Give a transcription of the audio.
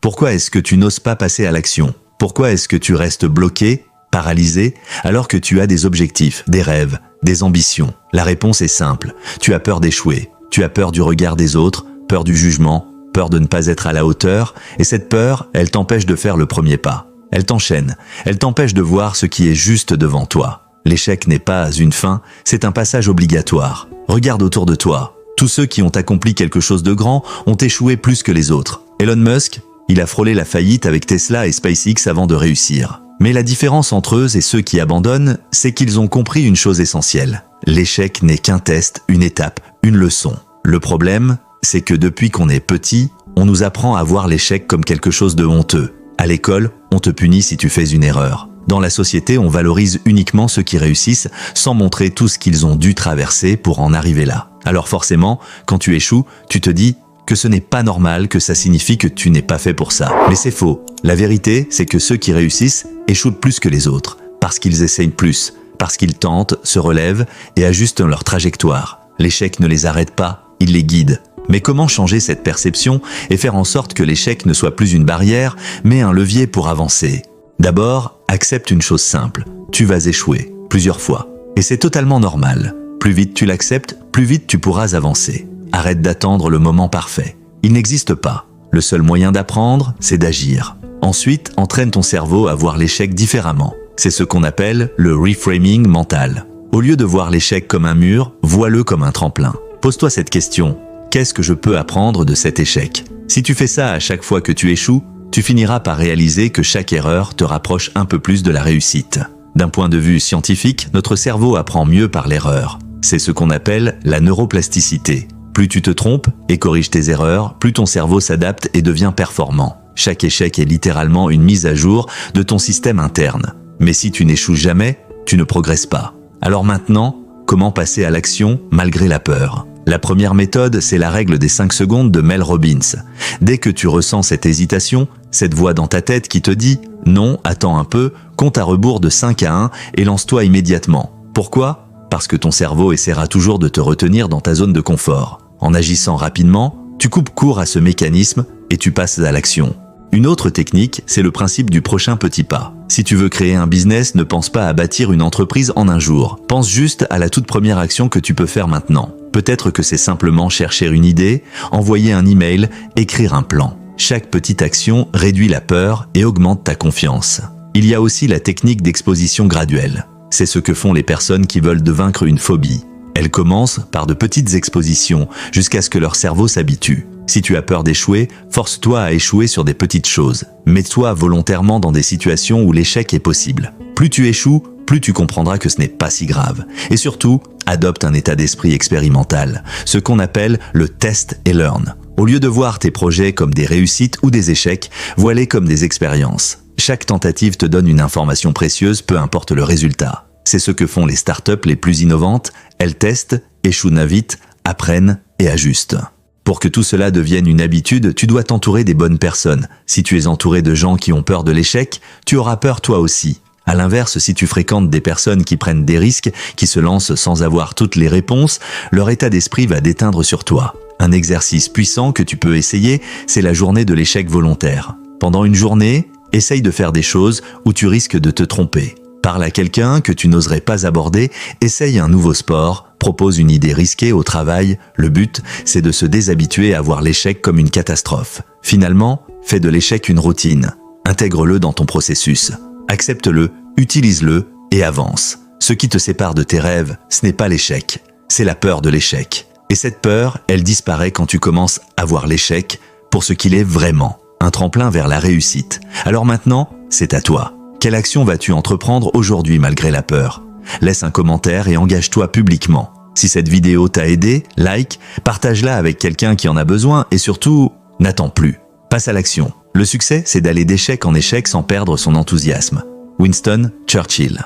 Pourquoi est-ce que tu n'oses pas passer à l'action? Pourquoi est-ce que tu restes bloqué, paralysé, alors que tu as des objectifs, des rêves, des ambitions? La réponse est simple. Tu as peur d'échouer. Tu as peur du regard des autres, peur du jugement, peur de ne pas être à la hauteur, et cette peur, elle t'empêche de faire le premier pas. Elle t'enchaîne, elle t'empêche de voir ce qui est juste devant toi. L'échec n'est pas une fin, c'est un passage obligatoire. Regarde autour de toi. Tous ceux qui ont accompli quelque chose de grand ont échoué plus que les autres. Elon Musk, il a frôlé la faillite avec Tesla et SpaceX avant de réussir. Mais la différence entre eux et ceux qui abandonnent, c'est qu'ils ont compris une chose essentielle. L'échec n'est qu'un test, une étape, une leçon. Le problème, c'est que depuis qu'on est petit, on nous apprend à voir l'échec comme quelque chose de honteux. À l'école, on te punit si tu fais une erreur. Dans la société, on valorise uniquement ceux qui réussissent sans montrer tout ce qu'ils ont dû traverser pour en arriver là. Alors forcément, quand tu échoues, tu te dis que ce n'est pas normal, que ça signifie que tu n'es pas fait pour ça. Mais c'est faux. La vérité, c'est que ceux qui réussissent échouent plus que les autres, parce qu'ils essayent plus, parce qu'ils tentent, se relèvent et ajustent leur trajectoire. L'échec ne les arrête pas, il les guide. Mais comment changer cette perception et faire en sorte que l'échec ne soit plus une barrière, mais un levier pour avancer? D'abord, accepte une chose simple. Tu vas échouer, plusieurs fois. Et c'est totalement normal. Plus vite tu l'acceptes, plus vite tu pourras avancer. Arrête d'attendre le moment parfait. Il n'existe pas. Le seul moyen d'apprendre, c'est d'agir. Ensuite, entraîne ton cerveau à voir l'échec différemment. C'est ce qu'on appelle le reframing mental. Au lieu de voir l'échec comme un mur, vois-le comme un tremplin. Pose-toi cette question. Qu'est-ce que je peux apprendre de cet échec? Si tu fais ça à chaque fois que tu échoues, tu finiras par réaliser que chaque erreur te rapproche un peu plus de la réussite. D'un point de vue scientifique, notre cerveau apprend mieux par l'erreur. C'est ce qu'on appelle la neuroplasticité. Plus tu te trompes et corriges tes erreurs, plus ton cerveau s'adapte et devient performant. Chaque échec est littéralement une mise à jour de ton système interne. Mais si tu n'échoues jamais, tu ne progresses pas. Alors maintenant, comment passer à l'action malgré la peur? La première méthode, c'est la règle des 5 secondes de Mel Robbins. Dès que tu ressens cette hésitation, cette voix dans ta tête qui te dit « Non, attends un peu, compte à rebours de 5 à 1 et lance-toi immédiatement ». Pourquoi? Parce que ton cerveau essaiera toujours de te retenir dans ta zone de confort. En agissant rapidement, tu coupes court à ce mécanisme et tu passes à l'action. Une autre technique, c'est le principe du prochain petit pas. Si tu veux créer un business, ne pense pas à bâtir une entreprise en un jour. Pense juste à la toute première action que tu peux faire maintenant. Peut-être que c'est simplement chercher une idée, envoyer un email, écrire un plan. Chaque petite action réduit la peur et augmente ta confiance. Il y a aussi la technique d'exposition graduelle. C'est ce que font les personnes qui veulent vaincre une phobie. Elles commencent par de petites expositions jusqu'à ce que leur cerveau s'habitue. Si tu as peur d'échouer, force-toi à échouer sur des petites choses. Mets-toi volontairement dans des situations où l'échec est possible. Plus tu échoues, plus tu comprendras que ce n'est pas si grave. Et surtout, adopte un état d'esprit expérimental, ce qu'on appelle le test and learn. Au lieu de voir tes projets comme des réussites ou des échecs, vois-les comme des expériences. Chaque tentative te donne une information précieuse, peu importe le résultat. C'est ce que font les startups les plus innovantes. Elles testent, échouent vite, apprennent et ajustent. Pour que tout cela devienne une habitude, tu dois t'entourer des bonnes personnes. Si tu es entouré de gens qui ont peur de l'échec, tu auras peur toi aussi. À l'inverse, si tu fréquentes des personnes qui prennent des risques, qui se lancent sans avoir toutes les réponses, leur état d'esprit va déteindre sur toi. Un exercice puissant que tu peux essayer, c'est la journée de l'échec volontaire. Pendant une journée, essaye de faire des choses où tu risques de te tromper. Parle à quelqu'un que tu n'oserais pas aborder, essaye un nouveau sport, propose une idée risquée au travail. Le but, c'est de se déshabituer à voir l'échec comme une catastrophe. Finalement, fais de l'échec une routine. Intègre-le dans ton processus. Accepte-le, utilise-le et avance. Ce qui te sépare de tes rêves, ce n'est pas l'échec, c'est la peur de l'échec. Et cette peur, elle disparaît quand tu commences à voir l'échec pour ce qu'il est vraiment, un tremplin vers la réussite. Alors maintenant, c'est à toi. Quelle action vas-tu entreprendre aujourd'hui malgré la peur? Laisse un commentaire et engage-toi publiquement. Si cette vidéo t'a aidé, like, partage-la avec quelqu'un qui en a besoin et surtout, n'attends plus. Passe à l'action. Le succès, c'est d'aller d'échec en échec sans perdre son enthousiasme. Winston Churchill.